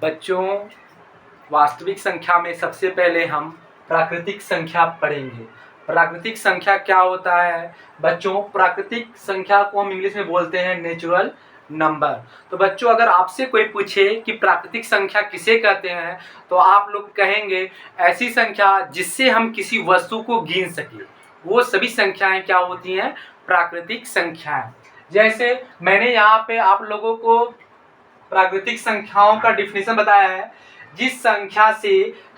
बच्चों, वास्तविक संख्या में सबसे पहले हम प्राकृतिक संख्या पढ़ेंगे। प्राकृतिक संख्या क्या होता है बच्चों? प्राकृतिक संख्या को हम इंग्लिश में बोलते हैं नेचुरल नंबर। तो बच्चों, अगर आपसे कोई पूछे कि प्राकृतिक संख्या किसे कहते हैं, तो आप लोग कहेंगे ऐसी संख्या जिससे हम किसी वस्तु को गिन सके, वो सभी संख्याएं क्या होती हैं? प्राकृतिक संख्याएं। जैसे मैंने यहाँ पे आप लोगों को प्राकृतिक संख्याओं का डिफिनेशन बताया है। जिस संख्या से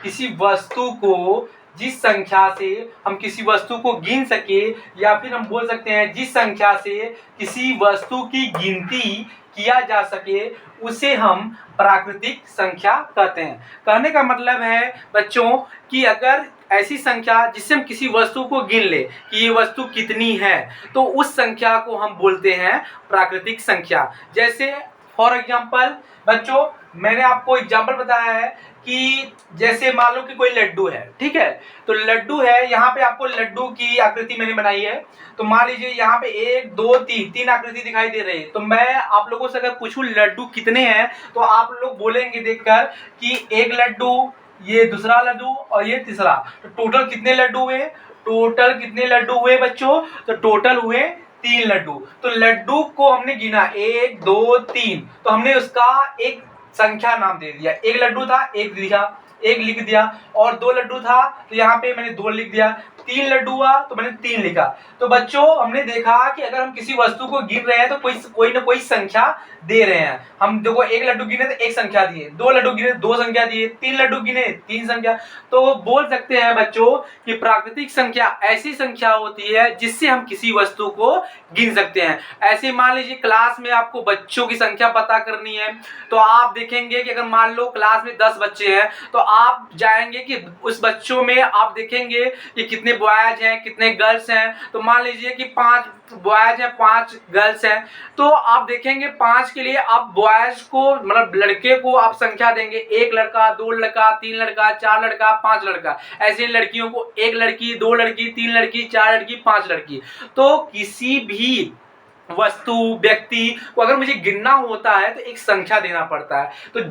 किसी वस्तु को जिस संख्या से हम किसी वस्तु को गिन सके, या फिर हम बोल सकते हैं जिस संख्या से किसी वस्तु की गिनती किया जा सके, उसे हम प्राकृतिक संख्या कहते हैं। कहने का मतलब है बच्चों कि अगर ऐसी संख्या जिससे हम किसी वस्तु को गिन ले कि ये वस्तु कितनी है, तो उस संख्या को हम बोलते हैं प्राकृतिक संख्या। जैसे फॉर एग्जाम्पल बच्चों, मैंने आपको एग्जाम्पल बताया है कि जैसे मान लो कि कोई लड्डू है, ठीक है? तो लड्डू है, यहाँ पे आपको लड्डू की आकृति मैंने बनाई है। तो मान लीजिए यहाँ पे 1 2 3 आकृति दिखाई दे रही है। तो मैं आप लोगों से अगर पूछूं लड्डू कितने हैं, तो आप लोग बोलेंगे देखकर कि एक लड्डू, ये दूसरा लड्डू और ये तीसरा। तो टोटल कितने लड्डू हुए? टोटल कितने लड्डू हुए बच्चों? तो टोटल हुए 3 लड्डू। तो लड्डू को हमने गिना 1 2 3, तो हमने उसका एक संख्या नाम दे दिया। एक लड्डू था, एक दिया, एक लिख दिया। और 2 लड्डू था, तो यहाँ पे मैंने 2 लिख दिया। 3 लड्डू हुआ, तो मैंने 3 लिखा। तो बच्चों, हमने देखा कि अगर हम किसी वस्तु को गिन रहे हैं तो कोई ना कोई संख्या दे रहे हैं। हम देखो, 1 लड्डू गिने तो 1 संख्या दिए, 2 लड्डू गिने 2 संख्या दिए, 3 लड्डू गिने 3 संख्या। तो बोल सकते हैं बच्चों कि प्राकृतिक संख्या ऐसी संख्या होती है जिससे हम किसी वस्तु को गिन सकते हैं। ऐसे मान लीजिए क्लास में आपको बच्चों की संख्या पता करनी है, तो आप देखेंगे कि अगर मान लो क्लास में 10 बच्चे हैं, तो आप जाएंगे कि उस बच्चों में आप देखेंगे कि कितने बॉयज हैं, कितने गर्ल्स हैं। तो मान लीजिए कि 5 बॉयज हैं, 5 गर्ल्स हैं। तो आप देखेंगे 5 के लिए आप बॉयज को, मतलब लड़के को आप संख्या देंगे 1 लड़का, 2 लड़का, 3 लड़का, 4 लड़का, 5 लड़का। ऐसे लड़कियों को 1 लड़की, 2 लड़की, 3 लड़की, 4 लड़की, 5 लड़की। तो किसी भी वस्तु, व्यक्ति को अगर मुझे गिनना होता है तो एक संख्या देना पड़ता है। तो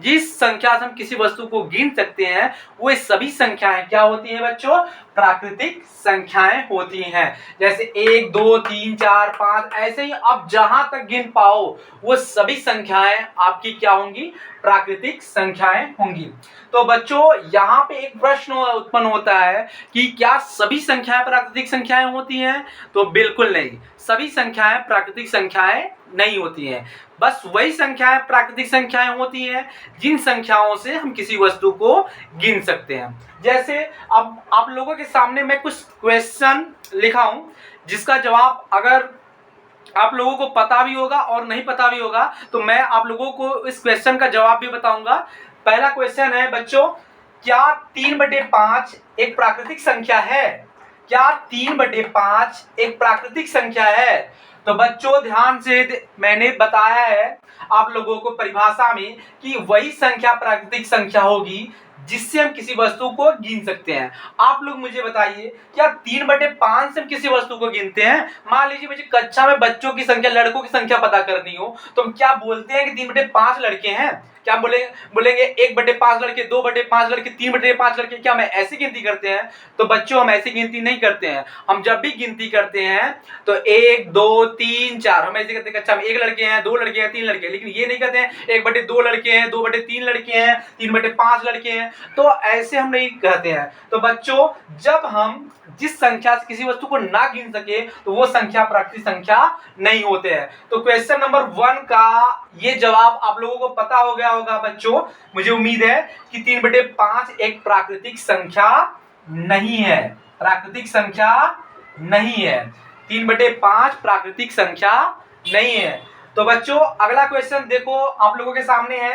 जिस संख्या से हम किसी वस्तु को गिन सकते हैं, वो सभी संख्याएं क्या होती हैं बच्चों? प्राकृतिक संख्याएं होती हैं। जैसे 1 2 3 4 5, ऐसे ही आप जहां तक गिन पाओ वो सभी संख्याएं आपकी क्या होंगी? प्राकृतिक संख्याएं होंगी। तो बच्चों, यहाँ पे एक प्रश्न उत्पन्न होता है कि क्या सभी संख्याएं प्राकृतिक संख्याएं होती हैं? तो बिल्कुल नहीं, सभी संख्याएं प्राकृतिक संख्याएं नहीं होती हैं। बस वही संख्याएं प्राकृतिक संख्याएं होती हैं जिन संख्याओं से हम किसी वस्तु को गिन सकते हैं। जैसे अब आप लोगों के सामने मैं कुछ क्वेश्चन लिखा हूं, जिसका जवाब अगर आप लोगों को पता भी होगा और नहीं पता भी होगा, तो मैं आप लोगों को इस क्वेश्चन का जवाब भी बताऊंगा। पहला क्वेश्चन है बच्चों, क्या 3/5 एक प्राकृतिक संख्या है? क्या 3/5 एक प्राकृतिक संख्या है? तो बच्चों ध्यान से, मैंने बताया है आप लोगों को परिभाषा में कि वही संख्या प्राकृतिक संख्या होगी जिससे हम किसी वस्तु को गिन सकते हैं। आप लोग मुझे बताइए, क्या 3/5 से हम किसी वस्तु को गिनते हैं? मान लीजिए मुझे कक्षा में बच्चों की संख्या, लड़कों की संख्या पता करनी हो, तो हम क्या बोलते हैं कि 3/5 लड़के हैं? क्या बोलेंगे 1/5 लड़के, 2/5 लड़के, 3/5 लड़के? क्या मैं ऐसी गिनती करते हैं? तो बच्चों, हम ऐसी गिनती नहीं करते हैं। हम जब भी गिनती करते हैं तो 1 2 3 4 हम ऐसे कहते हैं, अच्छा 1 लड़के हैं, 2 लड़के हैं, 3 लड़के हैं। लेकिन ये नहीं कहते हैं 1/2 लड़के हैं, 2/3 लड़के हैं, 3/5 लड़के हैं। तो ऐसे हम नहीं कहते हैं। तो बच्चों, जब हम जिस संख्या से किसी वस्तु को ना गिन सके, तो वो संख्या प्राकृतिक संख्या नहीं होते हैं। तो क्वेश्चन नंबर 1 का ये जवाब आप लोगों को पता हो गया होगा बच्चों। मुझे उम्मीद है कि 3/5 एक प्राकृतिक संख्या नहीं है। प्राकृतिक संख्या नहीं है। 3/5 प्राकृतिक संख्या नहीं है। तो बच्चों, अगला क्वेश्चन देखो आप लोगों के सामने है,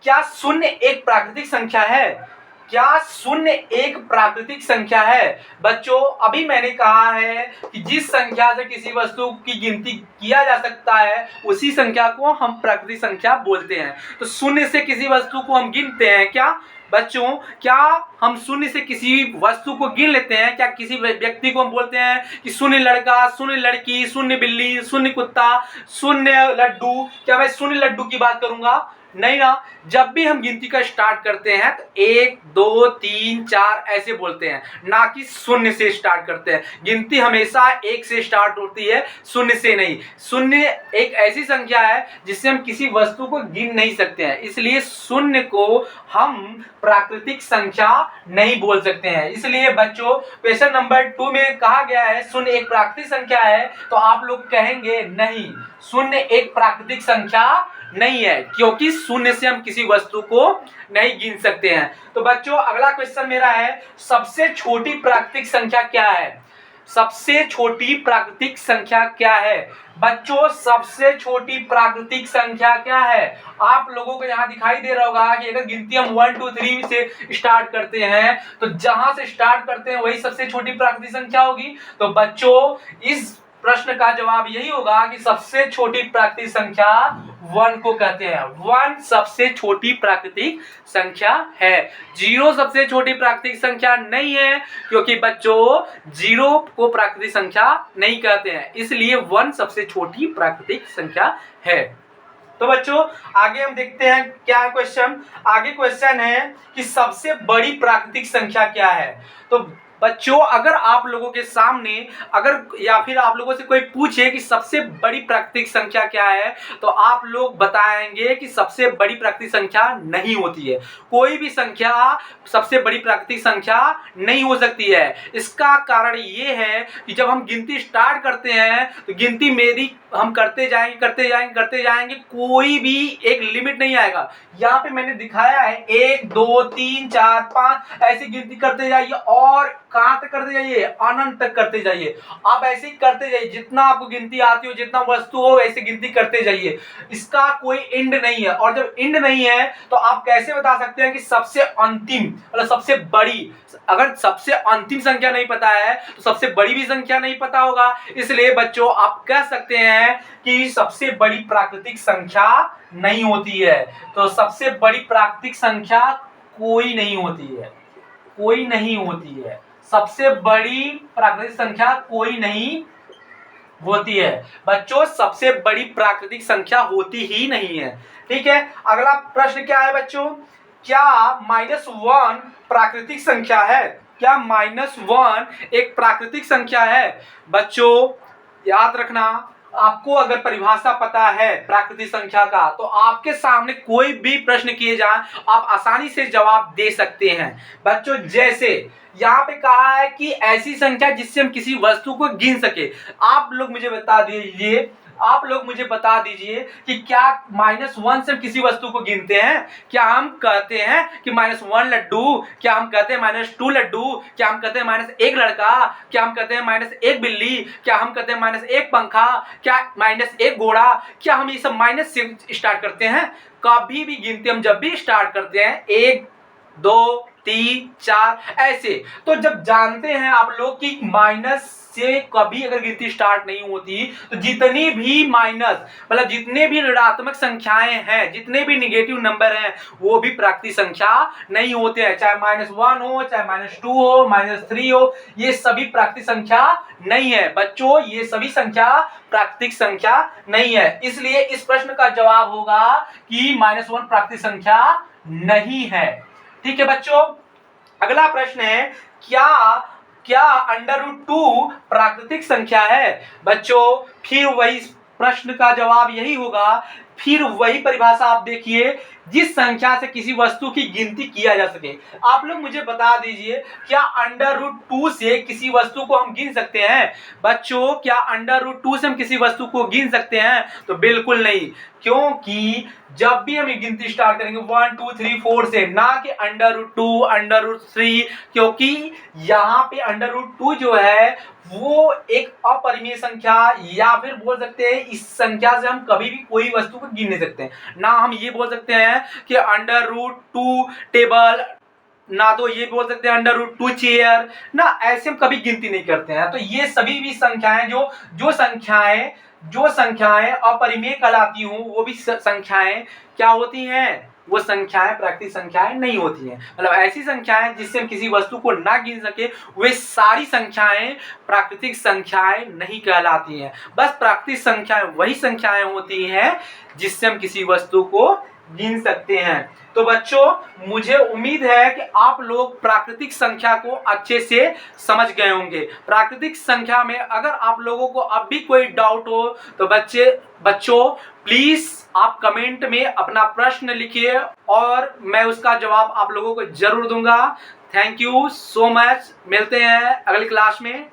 क्या 0 एक प्राकृतिक संख्या है? क्या 0 एक प्राकृतिक संख्या है? बच्चों, अभी मैंने कहा है कि जिस संख्या से किसी वस्तु की गिनती किया जा सकता है, उसी संख्या को हम प्राकृतिक संख्या बोलते हैं। तो 0 से किसी वस्तु को हम गिनते हैं क्या बच्चों? क्या हम 0 से किसी वस्तु को गिन लेते हैं? क्या किसी व्यक्ति को हम बोलते हैं कि 0 लड़का, 0 लड़की, 0 बिल्ली, 0 कुत्ता, 0 लड्डू? क्या मैं 0 लड्डू की बात करूंगा? नहीं ना, जब भी हम गिनती का स्टार्ट करते हैं तो 1 2 3 4 ऐसे बोलते हैं, ना कि शून्य से स्टार्ट करते हैं। गिनती हमेशा 1 से स्टार्ट होती है, शून्य से नहीं। शून्य एक ऐसी संख्या है जिससे हम किसी वस्तु को गिन नहीं सकते हैं, इसलिए शून्य को हम प्राकृतिक संख्या नहीं बोल सकते हैं। इसलिए बच्चों क्वेश्चन नंबर 2 में कहा गया है शून्य एक प्राकृतिक संख्या है, तो आप लोग कहेंगे नहीं, शून्य एक प्राकृतिक संख्या नहीं है, क्योंकि शून्य से हम किसी वस्तु को नहीं गिन सकते हैं। तो बच्चों अगला क्वेश्चन मेरा है, सबसे छोटी प्राकृतिक संख्या क्या है? सबसे छोटी प्राकृतिक संख्या क्या है? बच्चों सबसे छोटी प्राकृतिक संख्या क्या है? आप लोगों को यहाँ दिखाई दे रहा होगा कि अगर गिनती हम 1 2 3 से स्टार्ट करते हैं तो जहां से स्टार्ट करते हैं वही सबसे छोटी प्राकृतिक संख्या होगी। तो बच्चों इस प्रश्न का जवाब यही होगा कि सबसे छोटी प्राकृतिक संख्या 1 को कहते हैं। 1 सबसे छोटी प्राकृतिक संख्या है। 0 सबसे छोटी प्राकृतिक संख्या नहीं है, क्योंकि बच्चों 0 को प्राकृतिक संख्या नहीं कहते हैं, इसलिए 1 सबसे छोटी प्राकृतिक संख्या है। तो बच्चों आगे हम देखते हैं क्या है क्वेश्चन। आगे क्वेश्चन है कि सबसे बड़ी प्राकृतिक संख्या क्या है? तो बच्चों अगर आप लोगों के सामने अगर या फिर आप लोगों से कोई पूछे कि सबसे बड़ी प्राकृतिक संख्या क्या है, तो आप लोग बताएंगे कि सबसे बड़ी प्राकृतिक संख्या नहीं होती है। कोई भी संख्या सबसे बड़ी प्राकृतिक संख्या नहीं हो सकती है। इसका कारण ये है कि जब हम गिनती स्टार्ट करते हैं तो गिनती मेरी हम करते जाएंगे, कोई भी एक लिमिट नहीं आएगा। यहाँ पे मैंने दिखाया है 1 2 3 4 5 ऐसी गिनती करते जाइए, और कहां तक करते जाइए? अनंत तक करते जाइए। आप ऐसे ही करते जाइए, जितना आपको गिनती आती हो, जितना वस्तु हो, ऐसे गिनती करते जाइए। इसका कोई एंड नहीं है, और जब एंड नहीं है तो आप कैसे बता सकते हैं कि सबसे अंतिम मतलब सबसे बड़ी? अगर सबसे अंतिम संख्या नहीं पता है तो सबसे बड़ी भी संख्या नहीं पता होगा। इसलिए बच्चों आप कह सकते हैं कि सबसे बड़ी प्राकृतिक संख्या नहीं होती है। तो सबसे बड़ी प्राकृतिक संख्या कोई नहीं होती है, कोई नहीं होती है। सबसे बड़ी प्राकृतिक संख्या कोई नहीं होती है बच्चों, सबसे बड़ी प्राकृतिक संख्या होती ही नहीं है। ठीक है, अगला प्रश्न क्या है बच्चों? क्या -1 प्राकृतिक संख्या है? क्या -1 एक प्राकृतिक संख्या है? बच्चों याद रखना, आपको अगर परिभाषा पता है प्राकृतिक संख्या का तो आपके सामने कोई भी प्रश्न किए जाए आप आसानी से जवाब दे सकते हैं। बच्चों जैसे यहाँ पे कहा है कि ऐसी संख्या जिससे हम किसी वस्तु को गिन सके। आप लोग मुझे बता दीजिए कि क्या -1 से हम किसी वस्तु को गिनते हैं? क्या हम कहते हैं कि -1 लड्डू? क्या हम कहते हैं -2 लड्डू? क्या हम कहते हैं -1 लड़का? क्या हम कहते हैं -1 बिल्ली? क्या हम कहते हैं -1 पंखा? क्या -1 घोड़ा? क्या हम ये सब माइनस से स्टार्ट करते हैं? कभी भी गिनती हम जब भी स्टार्ट करते हैं 1 2 3 4 ऐसे, तो जब जानते हैं आप लोग कि माइनस से कभी अगर गिनती स्टार्ट नहीं होती तो जितनी भी माइनस मतलब जितने भी ऋणात्मक संख्याएं हैं, जितने भी निगेटिव नंबर हैं, वो भी प्राकृतिक संख्या नहीं होते हैं। चाहे -1 हो, चाहे -2 हो, -3 हो, ये सभी प्राकृतिक संख्या नहीं है बच्चों। ये सभी संख्या प्राकृतिक संख्या नहीं है। इसलिए इस प्रश्न का जवाब होगा कि -1 प्राकृतिक संख्या नहीं है। ठीक है बच्चों, अगला प्रश्न है क्या √2 प्राकृतिक संख्या है? बच्चों फिर वही प्रश्न का जवाब यही होगा, फिर वही परिभाषा आप देखिए, जिस संख्या से किसी वस्तु की गिनती किया जा सके। आप लोग मुझे बता दीजिए क्या √2 से किसी वस्तु को हम गिन सकते हैं? बच्चों क्या √2 से हम किसी वस्तु को गिन सकते हैं? तो बिल्कुल नहीं, क्योंकि जब भी हम गिनती स्टार्ट करेंगे 1 2 3 4 से, ना कि √2 √3, क्योंकि यहाँ पे √2 जो है वो एक अपरिमेय संख्या, या फिर बोल सकते हैं इस संख्या से हम कभी भी कोई वस्तु को गिन नहीं सकते। ना हम ये बोल सकते हैं कि √2 टेबल, ना तो ये बोल सकते हैं √2 चेयर, ना ऐसे हम कभी गिनती नहीं करते हैं। तो ये सभी भी संख्याएं जो संख्याएं अपरिमेय कहलाती हूं, वो भी संख्याएं क्या होती हैं? वो संख्याएं प्राकृतिक संख्याएं नहीं होती हैं। मतलब ऐसी संख्याएं जिससे हम किसी वस्तु को ना गिन सके, वे सारी संख्याएं प्राकृतिक संख्याएं नहीं कहलाती हैं। बस प्राकृतिक संख्याएं वही संख्याएं होती हैं जिससे हम किसी वस्तु को गिन सकते हैं। तो बच्चों मुझे उम्मीद है कि आप लोग प्राकृतिक संख्या को अच्छे से समझ गए होंगे। प्राकृतिक संख्या में अगर आप लोगों को अब भी कोई डाउट हो तो बच्चों प्लीज आप कमेंट में अपना प्रश्न लिखिए और मैं उसका जवाब आप लोगों को जरूर दूंगा। Thank you so much. मिलते हैं अगली क्लास में।